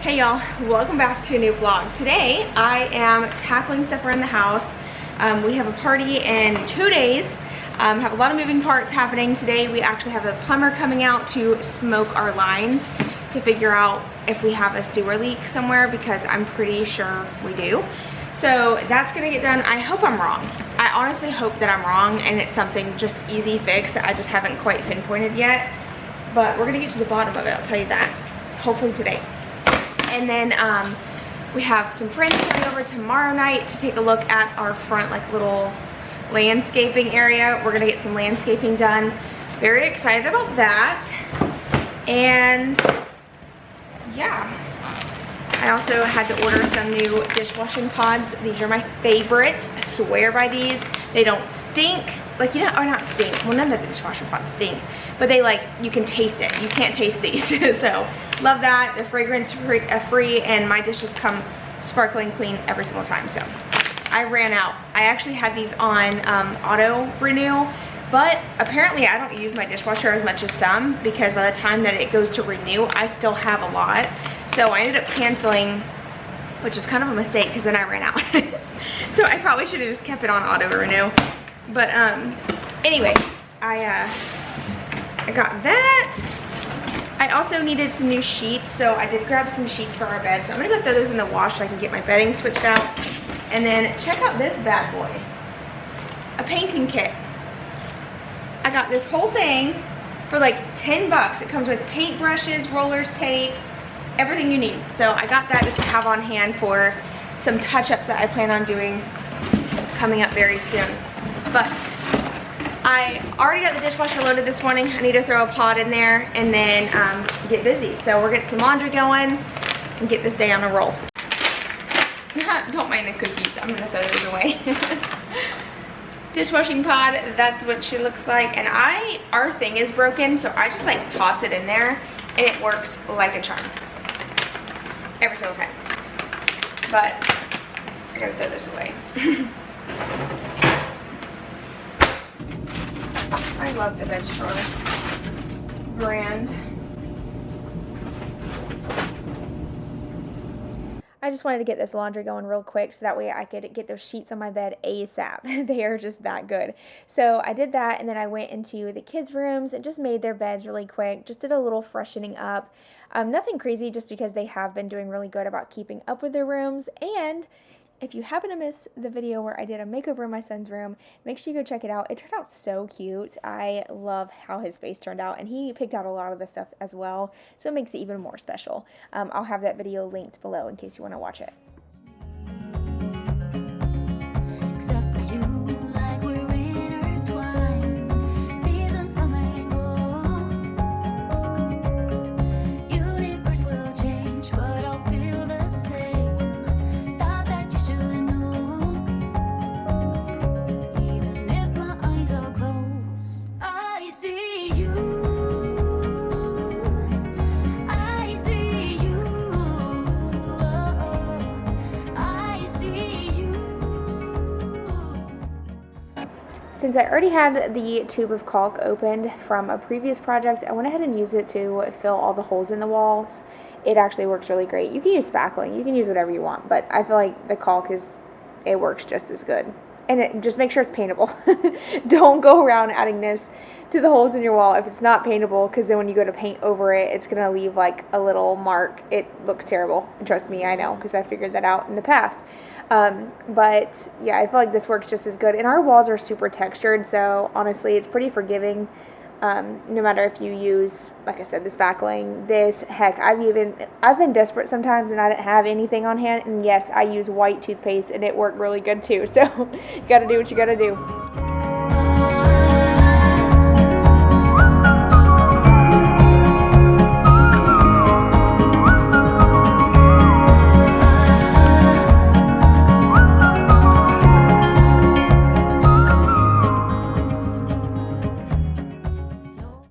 Hey y'all, welcome back to a new vlog. Today I am tackling stuff around the house. We have a party in 2 days. Have a lot of moving parts happening today. We actually have a plumber coming out to smoke our lines to figure out if we have a sewer leak somewhere, because I'm pretty sure we do. So that's gonna get done. I hope I'm wrong. I honestly hope that I'm wrong and it's something just easy fix that I just haven't quite pinpointed yet. But we're gonna get to the bottom of it, I'll tell you that. Hopefully today. And then we have some friends coming over tomorrow night to take a look at our front little landscaping area. We're gonna get some landscaping done. Very excited about that. And yeah, I also had to order some new dishwashing pods. These are my favorite. I swear by these. They don't stink. Like, you know, or not stink. Well, none of the dishwashing pods stink. But they you can taste it. You can't taste these. So, love that. They're fragrance free and my dishes come sparkling clean every single time. So, I ran out. I actually had these on auto renew. But apparently I don't use my dishwasher as much as some, because by the time that it goes to renew, I still have a lot. So I ended up canceling, which was kind of a mistake because then I ran out. So I probably should have just kept it on auto renew. But anyway, I got that. I also needed some new sheets, so I did grab some sheets for our bed. So I'm gonna go throw those in the wash so I can get my bedding switched out. And then check out this bad boy, a painting kit. I got this whole thing for like 10 bucks. It comes with paint brushes, rollers, tape, everything you need. So I got that just to have on hand for some touch-ups that I plan on doing coming up very soon. But I already got the dishwasher loaded this morning. I need to throw a pod in there and then get busy. So we're getting some laundry going and get this day on a roll. Don't mind the cookies. I'm gonna throw those away. Dishwashing pod, that's what she looks like. And our thing is broken, so I just toss it in there and it works like a charm every single time. But I gotta throw this away. I love the Veg Store brand. I just wanted to get this laundry going real quick so that way I could get those sheets on my bed ASAP. They are just that good. So I did that, and then I went into the kids' rooms and just made their beds really quick. Just did a little freshening up. Nothing crazy, just because they have been doing really good about keeping up with their rooms. And if you happen to miss the video where I did a makeover in my son's room, make sure you go check it out. It turned out so cute. I love how his space turned out, and he picked out a lot of the stuff as well, so it makes it even more special. I'll have that video linked below in case you want to watch it. Except for you, like we're intertwined. Seasons come and go. Universe will change, but I'll feel the same. Since I already had the tube of caulk opened from a previous project, I went ahead and used it to fill all the holes in the walls. It actually works really great. You can use spackling, you can use whatever you want, but I feel like the caulk it works just as good. And just make sure it's paintable. Don't go around adding this to the holes in your wall if it's not paintable, because then when you go to paint over it, it's going to leave a little mark. It looks terrible. And trust me, I know, because I figured that out in the past. But yeah, I feel like this works just as good. And our walls are super textured, so honestly, it's pretty forgiving. No matter if you use, like I said, the spackling, heck, I've been desperate sometimes and I didn't have anything on hand, and yes, I use white toothpaste and it worked really good too. So you gotta do what you gotta do.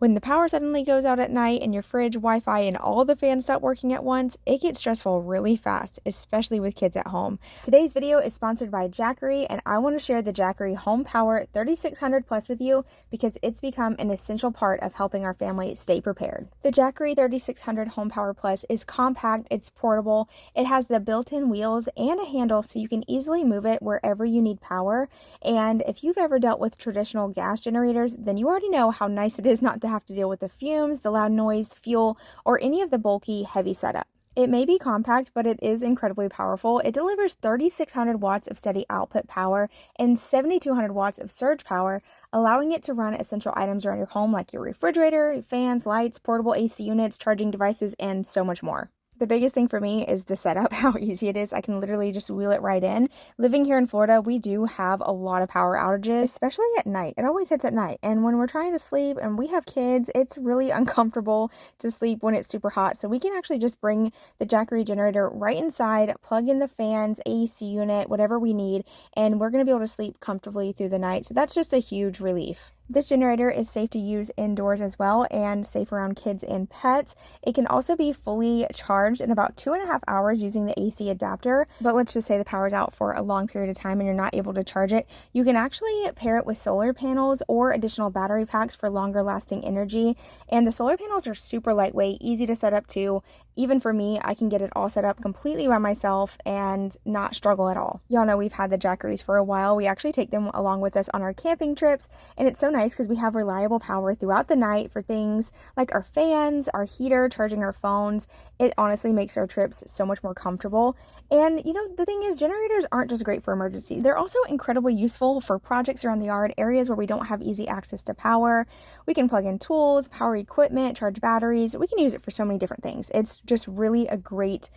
When the power power suddenly goes out at night and your fridge, Wi-Fi, and all the fans stop working at once, it gets stressful really fast, especially with kids at home. Today's video is sponsored by Jackery, and I want to share the Jackery Home Power 3600 Plus with you because it's become an essential part of helping our family stay prepared. The Jackery 3600 Home Power Plus is compact, it's portable, it has the built-in wheels and a handle so you can easily move it wherever you need power. And if you've ever dealt with traditional gas generators, then you already know how nice it is not to have to deal with the fumes, the loud noise, fuel, or any of the bulky, heavy setup. It may be compact, but it is incredibly powerful. It delivers 3,600 watts of steady output power and 7,200 watts of surge power, allowing it to run essential items around your home like your refrigerator, fans, lights, portable AC units, charging devices, and so much more. The biggest thing for me is the setup, how easy it is. I can literally just wheel it right in. Living here in Florida, we do have a lot of power outages, especially at night. It always hits at night. And when we're trying to sleep and we have kids, it's really uncomfortable to sleep when it's super hot. So we can actually just bring the Jackery generator right inside, plug in the fans, AC unit, whatever we need, and we're going to be able to sleep comfortably through the night. So that's just a huge relief. This generator is safe to use indoors as well and safe around kids and pets. It can also be fully charged in about 2.5 hours using the AC adapter. But let's just say the power's out for a long period of time and you're not able to charge it. You can actually pair it with solar panels or additional battery packs for longer lasting energy. And the solar panels are super lightweight, easy to set up too. Even for me, I can get it all set up completely by myself and not struggle at all. Y'all know we've had the Jackeries for a while. We actually take them along with us on our camping trips, and it's so nice because we have reliable power throughout the night for things like our fans, our heater, charging our phones. It honestly makes our trips so much more comfortable. And you know, the thing is, generators aren't just great for emergencies. They're also incredibly useful for projects around the yard, areas where we don't have easy access to power. We can plug in tools, power equipment, charge batteries. We can use it for so many different things. It's just really a great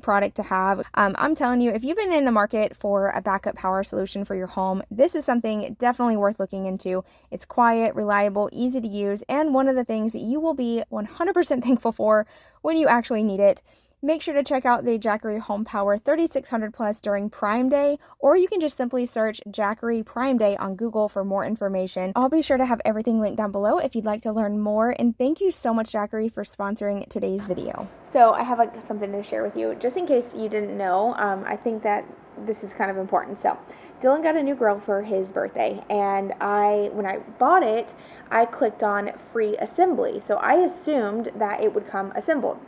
product to have. I'm telling you, if you've been in the market for a backup power solution for your home, this is something definitely worth looking into. It's quiet, reliable, easy to use, and one of the things that you will be 100% thankful for when you actually need it. Make sure to check out the Jackery Home Power 3600 Plus during Prime Day, or you can just simply search Jackery Prime Day on Google for more information. I'll be sure to have everything linked down below if you'd like to learn more, and thank you so much, Jackery, for sponsoring today's video. So I have something to share with you, just in case you didn't know. I think that this is kind of important. So Dylan got a new grill for his birthday, and when I bought it, I clicked on free assembly. So I assumed that it would come assembled.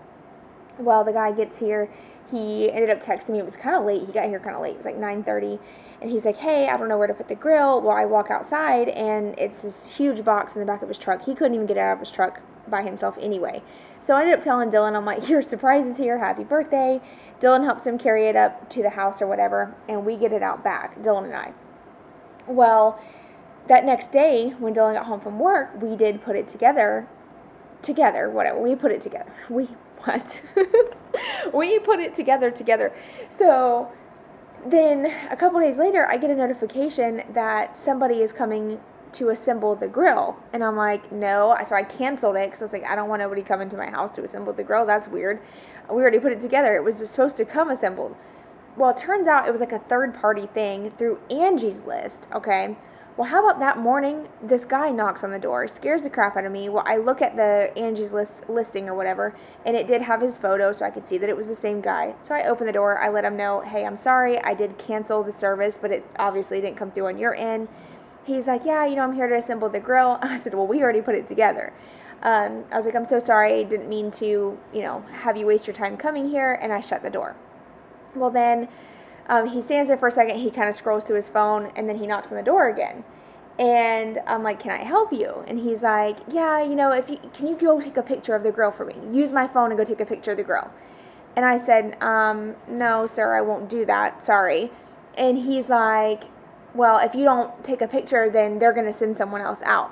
Well, the guy gets here, he ended up texting me. It was kind of late. He got here kind of late. It was like 9:30. And he's like, hey, I don't know where to put the grill. Well, I walk outside, and it's this huge box in the back of his truck. He couldn't even get it out of his truck by himself anyway. So I ended up telling Dylan, I'm like, your surprise is here. Happy birthday. Dylan helps him carry it up to the house or whatever, and we get it out back, Dylan and I. Well, that next day, when Dylan got home from work, we did put it together, whatever. We put it together. We put it together. So then a couple days later, I get a notification that somebody is coming to assemble the grill. And I'm like, no. So I canceled it because I was like, I don't want nobody coming to my house to assemble the grill. That's weird. We already put it together. It was supposed to come assembled. Well, it turns out it was like a third-party thing through Angie's List, okay? Well, how about that morning, this guy knocks on the door, scares the crap out of me. Well, I look at the Angie's List listing or whatever, and it did have his photo, so I could see that it was the same guy. So I opened the door. I let him know, hey, I'm sorry. I did cancel the service, but it obviously didn't come through on your end. He's like, yeah, I'm here to assemble the grill. I said, well, we already put it together. I was like, I'm so sorry. I didn't mean to, have you waste your time coming here, and I shut the door. Well, then he stands there for a second. He kind of scrolls through his phone, and then he knocks on the door again. And I'm like, can I help you? And he's like, yeah, can you go take a picture of the grill for me? Use my phone and go take a picture of the grill. And I said, no, sir, I won't do that. Sorry. And he's like, well, if you don't take a picture, then they're going to send someone else out.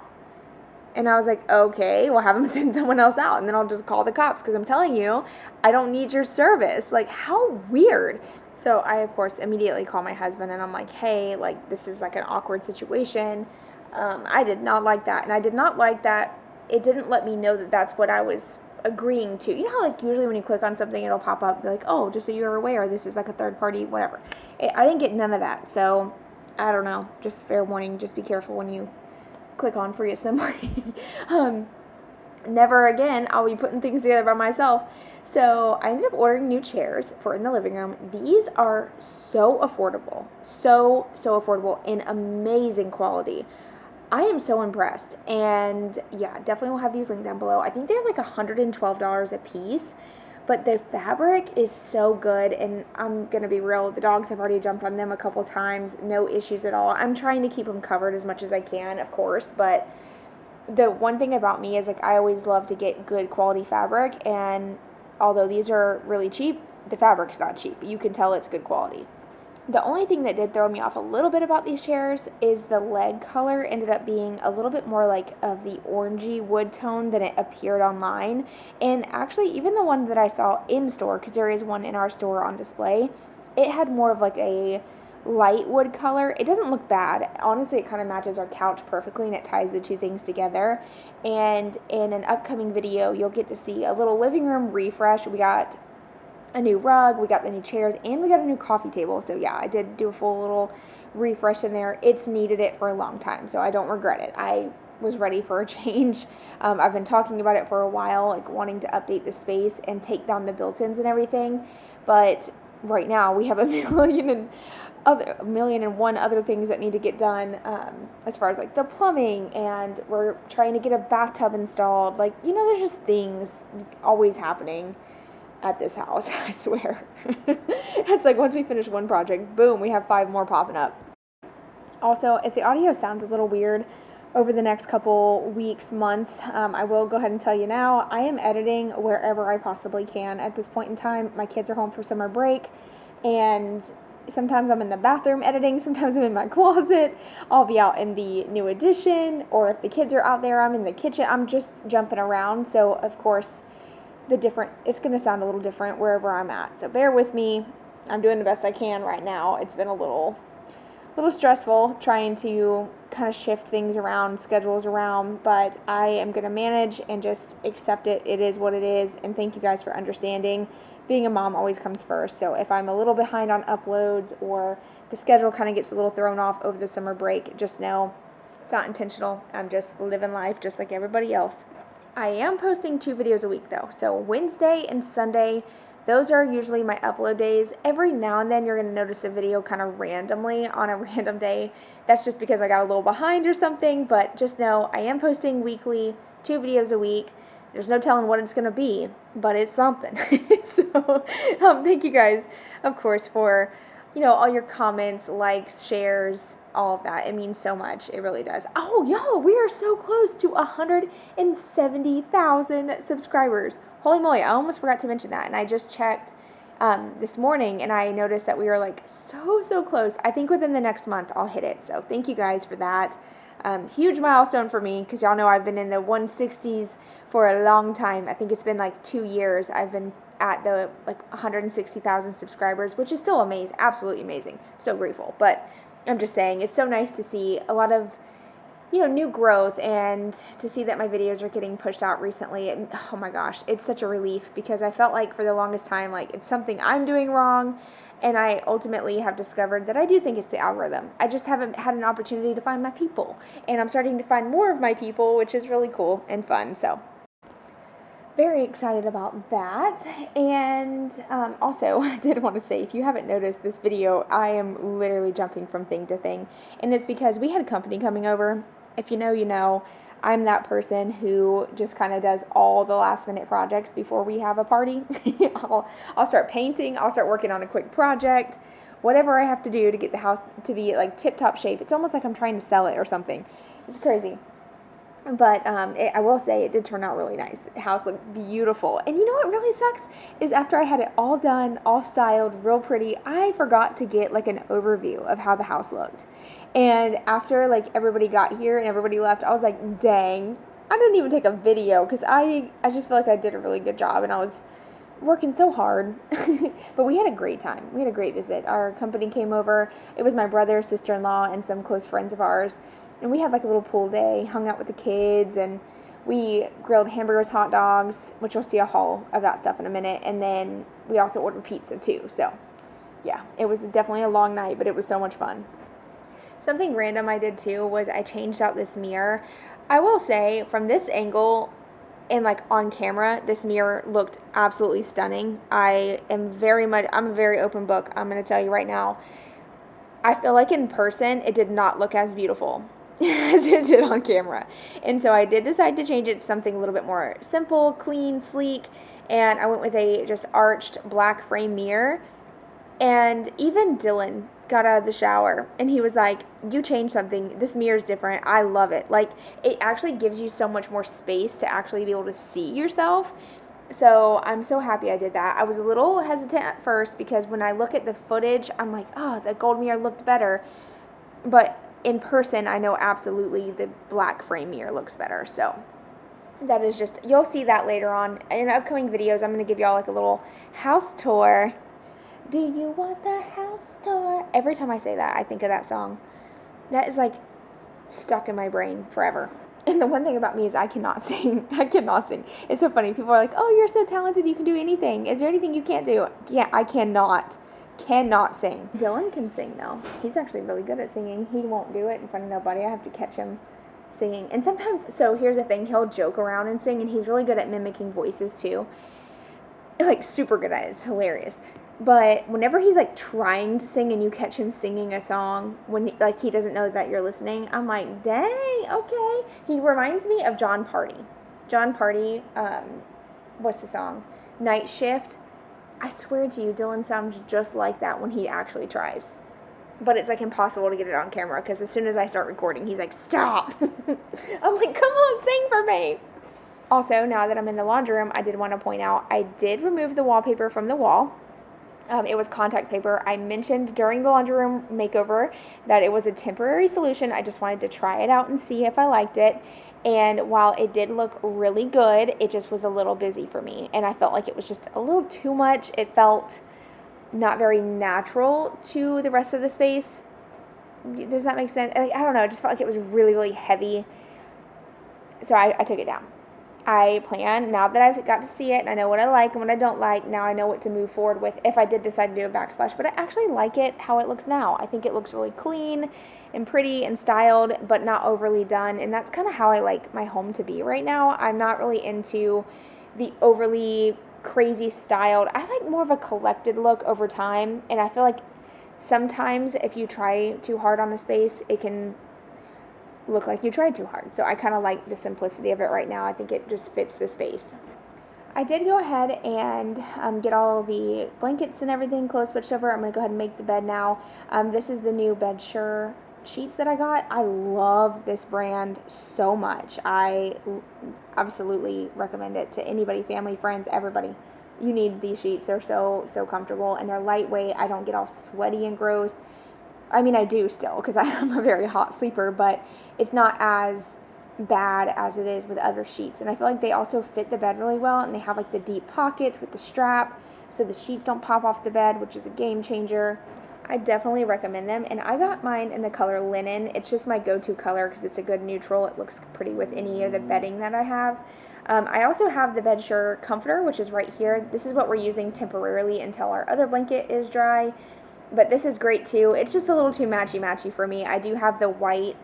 And I was like, okay, well, have them send someone else out, and then I'll just call the cops, because I'm telling you, I don't need your service. Like, how weird. So I, of course, immediately call my husband, and I'm like, hey, like, this is like an awkward situation. I did not like that, and I did not like that it didn't let me know that that's what I was agreeing to. You know how, like, usually when you click on something, it'll pop up, like, oh, just so you're aware, this is like a third party, whatever. I didn't get none of that, so I don't know. Just fair warning, just be careful when you click on free assembly. never again I'll be putting things together by myself. So I ended up ordering new chairs for in the living room. These are so affordable, so affordable, and amazing quality. I am so impressed, and yeah, definitely will have these linked down below. I think they're like $112 a piece, but the fabric is so good, and I'm gonna be real, the dogs have already jumped on them a couple times, no issues at all. I'm trying to keep them covered as much as I can, of course, but the one thing about me is like I always love to get good quality fabric, and although these are really cheap, the fabric's not cheap. You can tell it's good quality. The only thing that did throw me off a little bit about these chairs is the leg color ended up being a little bit more like of the orangey wood tone than it appeared online. And actually, even the one that I saw in store, because there is one in our store on display, it had more of like a light wood color. It doesn't look bad. Honestly, it kind of matches our couch perfectly, and it ties the two things together. And in an upcoming video, you'll get to see a little living room refresh. We got a new rug, we got the new chairs, and we got a new coffee table. So yeah, I did do a full little refresh in there. It's needed it for a long time, so I don't regret it. I was ready for a change. I've been talking about it for a while, like wanting to update the space and take down the built-ins and everything. But right now we have a million and one other things that need to get done, as far as like the plumbing, and we're trying to get a bathtub installed. Like, you know, there's just things always happening at this house, I swear. It's like once we finish one project, boom, we have 5 more popping up. Also, if the audio sounds a little weird over the next couple weeks, months, I will go ahead and tell you now, I am editing wherever I possibly can at this point in time. My kids are home for summer break, and sometimes I'm in the bathroom editing, sometimes I'm in my closet, I'll be out in the new addition, or if the kids are out there, I'm in the kitchen. I'm just jumping around, so of course it's going to sound a little different wherever I'm at. So bear with me. I'm doing the best I can right now. It's been a little stressful trying to kind of shift things around, schedules around, but I am going to manage and just accept it. It is what it is. And thank you guys for understanding. Being a mom always comes first. So if I'm a little behind on uploads or the schedule kind of gets a little thrown off over the summer break, just know it's not intentional. I'm just living life just like everybody else. I am posting 2 videos a week though. So Wednesday and Sunday, those are usually my upload days. Every now and then you're going to notice a video kind of randomly on a random day. That's just because I got a little behind or something, but just know I am posting weekly, 2 videos a week. There's no telling what it's going to be, but it's something. So thank you guys, of course, for all your comments, likes, shares, all of that. It means so much. It really does. Oh, y'all, we are so close to 170,000 subscribers. Holy moly, I almost forgot to mention that. And I just checked this morning, and I noticed that we are like so close. I think within the next month I'll hit it. So thank you guys for that. Huge milestone for me, because y'all know I've been in the 160s for a long time. I think it's been like 2 years I've been at the 160,000 subscribers, which is still amazing, absolutely amazing. So grateful. But I'm just saying, it's so nice to see a lot of new growth, and to see that my videos are getting pushed out recently. And oh my gosh, it's such a relief, because I felt like for the longest time like it's something I'm doing wrong, and I ultimately have discovered that I do think it's the algorithm. I just haven't had an opportunity to find my people, and I'm starting to find more of my people, which is really cool and fun. So very excited about that. And also, I did want to say, if you haven't noticed this video, I am literally jumping from thing to thing, and it's because we had company coming over. If you know, you know. I'm that person who just kind of does all the last minute projects before we have a party. I'll start painting, I'll start working on a quick project, whatever I have to do to get the house to be like tip-top shape. It's almost like I'm trying to sell it or something. It's crazy. But I will say it did turn out really nice. The house looked beautiful. And you know what really sucks is after I had it all done, all styled, real pretty, I forgot to get like an overview of how the house looked. And after like everybody got here and everybody left, I was like, dang, I didn't even take a video, because I just feel like I did a really good job, and I was working so hard. But we had a great time. We had a great visit. Our company came over. It was my brother, sister-in-law, and some close friends of ours. And we had like a little pool day, hung out with the kids, and we grilled hamburgers, hot dogs, which you'll see a haul of that stuff in a minute. And then we also ordered pizza too. So yeah, it was definitely a long night, but it was so much fun. Something random I did too was I changed out this mirror. I will say, from this angle, and like on camera, this mirror looked absolutely stunning. I'm a very open book. I'm going to tell you right now. I feel like in person, it did not look as beautiful as it did on camera. And so I did decide to change it to something a little bit more simple, clean, sleek. And I went with a just arched black frame mirror. And even Dylan got out of the shower and he was like, you changed something. This mirror's different. I love it. Like, it actually gives you so much more space to actually be able to see yourself. So I'm so happy I did that. I was a little hesitant at first because when I look at the footage, I'm like, oh, the gold mirror looked better. But in person, I know absolutely the black frame mirror looks better. So that is just, you'll see that later on. In upcoming videos, I'm going to give y'all like a little house tour. Do you want the house tour? Every time I say that, I think of that song. That is like stuck in my brain forever. And the one thing about me is I cannot sing. I cannot sing. It's so funny. People are like, oh, you're so talented. You can do anything. Is there anything you can't do? Yeah, I cannot sing. Dylan can sing, though. He's actually really good at singing. He won't do it in front of nobody. I have to catch him singing. And sometimes, so here's the thing. He'll joke around and sing, and he's really good at mimicking voices, too. Like, super good at it. It's hilarious. But whenever he's, like, trying to sing and you catch him singing a song when, he doesn't know that you're listening, I'm like, dang, okay. He reminds me of John Party. John Party, what's the song? Night Shift. I swear to you, Dylan sounds just like that when he actually tries. But it's, like, impossible to get it on camera because as soon as I start recording, he's like, stop. I'm like, come on, sing for me. Also, now that I'm in the laundry room, I did want to point out, I did remove the wallpaper from the wall. It was contact paper. I mentioned during the laundry room makeover that it was a temporary solution. I just wanted to try it out and see if I liked it. And while it did look really good, it just was a little busy for me. And I felt like it was just a little too much. It felt not very natural to the rest of the space. Does that make sense? Like, I don't know. It just felt like it was really, really heavy. So I took it down. I plan, now that I've got to see it and I know what I like and what I don't like, now I know what to move forward with if I did decide to do a backsplash. But I actually like it how it looks now. I think it looks really clean and pretty and styled, but not overly done. And that's kind of how I like my home to be right now. I'm not really into the overly crazy styled. I like more of a collected look over time. And I feel like sometimes if you try too hard on a space, it can look like you tried too hard. So I kind of like the simplicity of it right now. I think it just fits the space. I did go ahead and get all the blankets and everything close switched over. I'm going to go ahead and make the bed now. This is the new BedSure sheets that I got. I love this brand so much. I absolutely recommend it to anybody, family, friends, everybody. You need these sheets. They're so comfortable and they're lightweight. I don't get all sweaty and gross. I mean, I do still because I'm a very hot sleeper, but it's not as bad as it is with other sheets. And I feel like they also fit the bed really well, and they have like the deep pockets with the strap so the sheets don't pop off the bed, which is a game changer. I definitely recommend them, and I got mine in the color linen. It's just my go-to color because it's a good neutral. It looks pretty with any of the bedding that I have. I also have the BedSure comforter, which is right here. This is what we're using temporarily until our other blanket is dry. But this is great too. It's just a little too matchy for me. I do have the white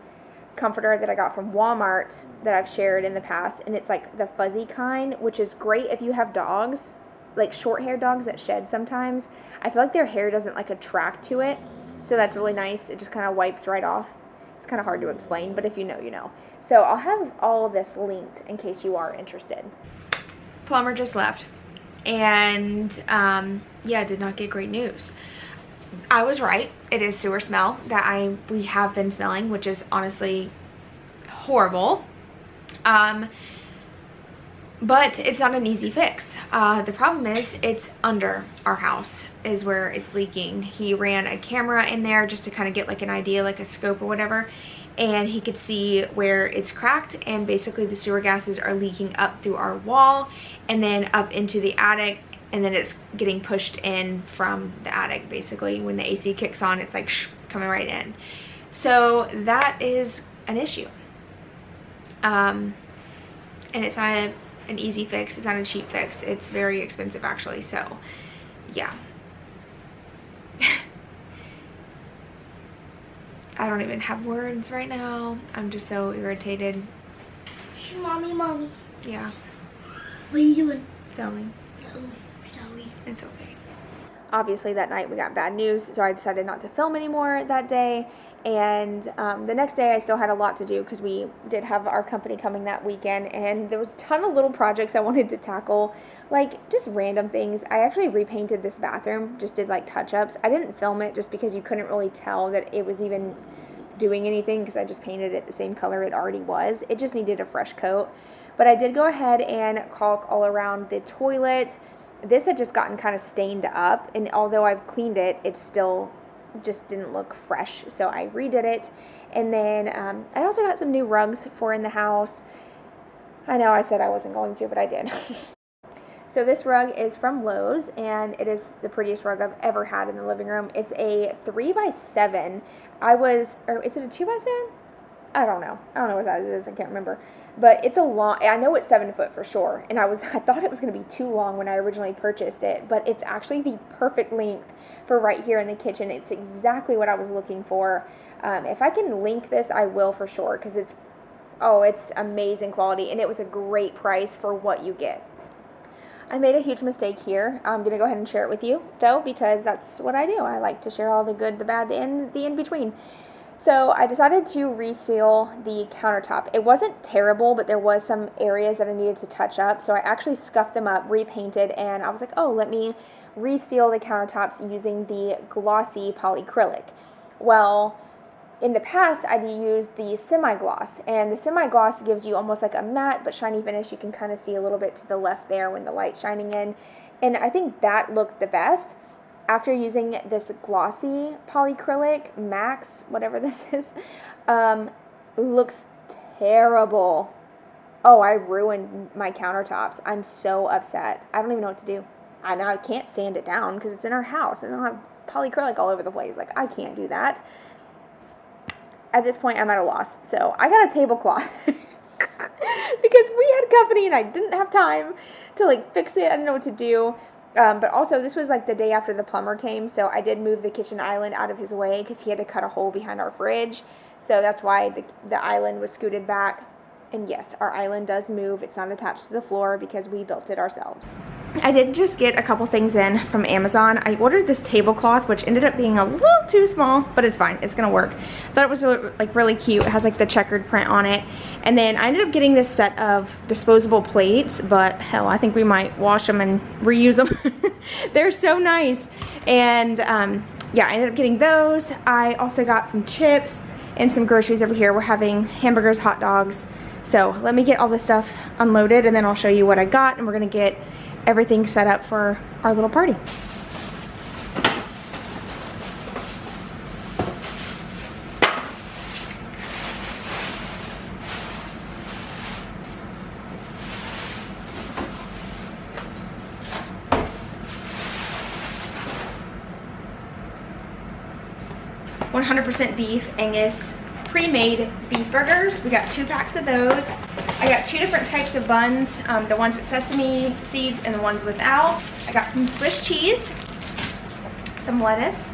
comforter that I got from Walmart that I've shared in the past, and it's like the fuzzy kind, which is great if you have dogs, like short-haired dogs that shed sometimes. I feel like their hair doesn't like attract to it, so that's really nice. It just kind of wipes right off. It's kind of hard to explain, but if you know, you know. So I'll have all of this linked in case you are interested. Plumber just left, and yeah, did not get great news. I was right. It is sewer smell that we have been smelling, which is honestly horrible. But it's not an easy fix. The problem is it's under our house is where it's leaking. He ran a camera in there just to kind of get like an idea, like a scope or whatever, and he could see where it's cracked, and basically the sewer gases are leaking up through our wall and then up into the attic. And then it's getting pushed in from the attic, basically. When the AC kicks on, it's like coming right in. So that is an issue. And it's not an easy fix. It's not a cheap fix. It's very expensive, actually. So, yeah. I don't even have words right now. I'm just so irritated. Mommy. Yeah. What are you doing? Filming. Oh, sorry. It's okay. Obviously that night we got bad news, so I decided not to film anymore that day. And the next day I still had a lot to do because we did have our company coming that weekend, and there was a ton of little projects I wanted to tackle, like just random things. I actually repainted this bathroom, just did like touch-ups. I didn't film it just because you couldn't really tell that it was even doing anything because I just painted it the same color it already was. It just needed a fresh coat. But I did go ahead and caulk all around the toilet. This had just gotten kind of stained up, and although I've cleaned it, it still just didn't look fresh, so I redid it. And then I also got some new rugs for in the house. I know I said I wasn't going to, but I did. So this rug is from Lowe's, and it is the prettiest rug I've ever had in the living room. It's a 3x7. Or is it a 2x7? I don't know what size it is. I can't remember. But it's a long, I know it's 7 foot for sure. And I thought it was going to be too long when I originally purchased it, but it's actually the perfect length for right here in the kitchen. It's exactly what I was looking for. If I can link this, I will for sure, because it's amazing quality, and it was a great price for what you get. I made a huge mistake here. I'm going to go ahead and share it with you, though, because that's what I do. I like to share all the good, the bad, the in-between. So I decided to reseal the countertop. It wasn't terrible, but there was some areas that I needed to touch up. So I actually scuffed them up, repainted, and I was like, oh, let me reseal the countertops using the glossy polyacrylic. Well, in the past, I'd used the semi-gloss, and the semi-gloss gives you almost like a matte but shiny finish. You can kind of see a little bit to the left there when the light's shining in, and I think that looked the best. After using this glossy polyacrylic, Max, whatever this is, looks terrible. Oh, I ruined my countertops. I'm so upset. I don't even know what to do. I can't sand it down because it's in our house, and I'll have polyacrylic all over the place. Like, I can't do that. At this point, I'm at a loss. So I got a tablecloth because we had company and I didn't have time to like fix it. I didn't know what to do. But also, this was like the day after the plumber came, so I did move the kitchen island out of his way because he had to cut a hole behind our fridge. So that's why the island was scooted back. And yes, our island does move. It's not attached to the floor because we built it ourselves. I did just get a couple things in from Amazon. I ordered this tablecloth, which ended up being a little too small, but it's fine. It's gonna work. I thought it was really cute. It has like the checkered print on it. And then I ended up getting this set of disposable plates, but hell, I think we might wash them and reuse them. They're so nice. And yeah, I ended up getting those. I also got some chips and some groceries over here. We're having hamburgers, hot dogs. So let me get all this stuff unloaded, and then I'll show you what I got, and we're gonna get everything set up for our little party. .100% beef Angus pre-made beef burgers. We got 2 packs of those. I got 2 different types of buns, the ones with sesame seeds and the ones without. I got some Swiss cheese, some lettuce,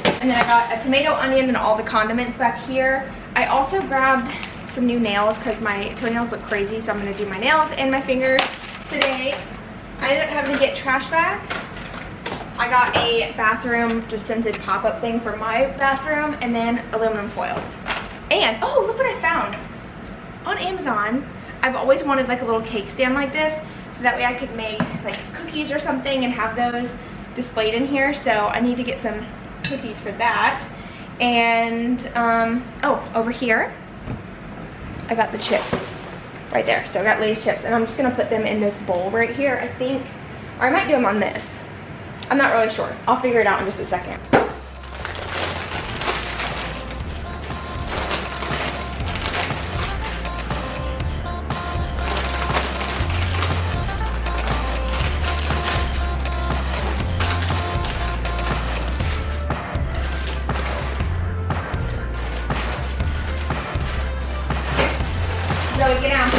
and then I got a tomato, onion, and all the condiments back here. I also grabbed some new nails because my toenails look crazy, so I'm going to do my nails and my fingers today. I ended up having to get trash bags. I got a bathroom just scented pop-up thing for my bathroom, and then aluminum foil. And, oh, look what I found. On Amazon, I've always wanted like a little cake stand like this, so that way I could make like cookies or something and have those displayed in here. So I need to get some cookies for that. And, oh, over here, I got the chips right there. So I got Lay's chips, and I'm just gonna put them in this bowl right here, I think. Or I might do them on this. I'm not really sure. I'll figure it out in just a second. Zoe, get down.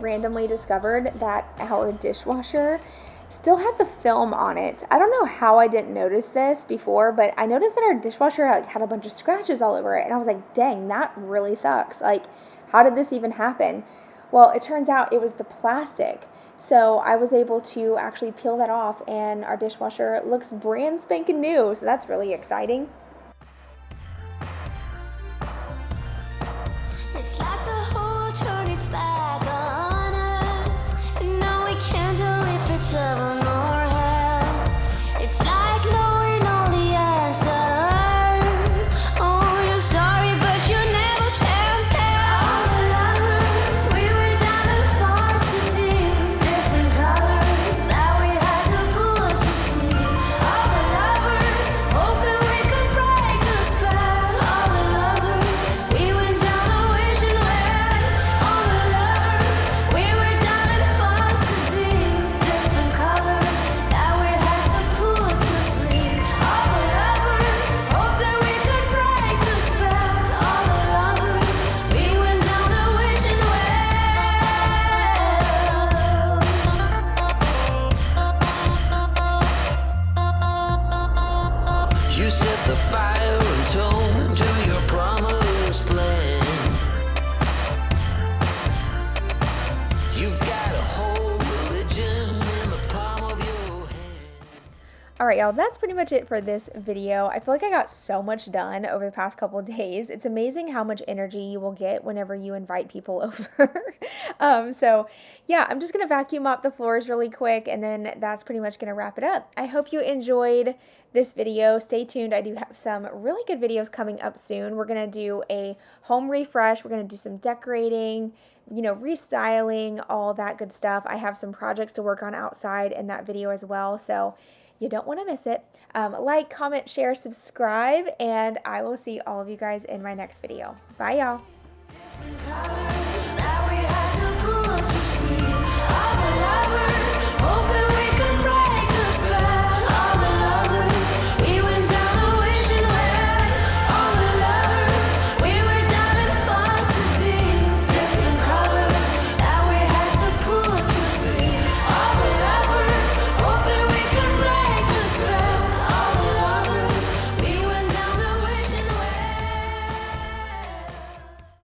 randomly discovered that our dishwasher still had the film on it. I don't know how I didn't notice this before, but I noticed that our dishwasher had a bunch of scratches all over it, and I was like, dang, that really sucks. Like, how did this even happen? Well, it turns out it was the plastic. So I was able to actually peel that off, and our dishwasher looks brand spanking new, so that's really exciting. It's like the whole turned its back on us, and now we can't tell if it's heaven or hell. It's like knowing all the answers. Oh, you're sorry, but you never can tell. All the lovers, we were diving far too deep, different colors that we had to put to sleep. All the lovers, hope that we could break the spell. All the lovers, we went down the wishing well. All the lovers, we were diving far too deep, different colors that we had to put to sleep. All the lovers, hope that we could break the spell. All the lovers, we went down the wishing well. You set the fire and tone to your promised land. You've got a whole religion in the palm of your hand. Alright, y'all, that's pretty much it for this video. I feel like I got so much done over the past couple of days. It's amazing how much energy you will get whenever you invite people over. So yeah, I'm just going to vacuum mop the floors really quick, and then that's pretty much going to wrap it up. I hope you enjoyed this video. Stay tuned. I do have some really good videos coming up soon. We're going to do a home refresh. We're going to do some decorating, you know, restyling, all that good stuff. I have some projects to work on outside in that video as well, so you don't want to miss it. Like, comment, share, subscribe, and I will see all of you guys in my next video. Bye, y'all. Different colors.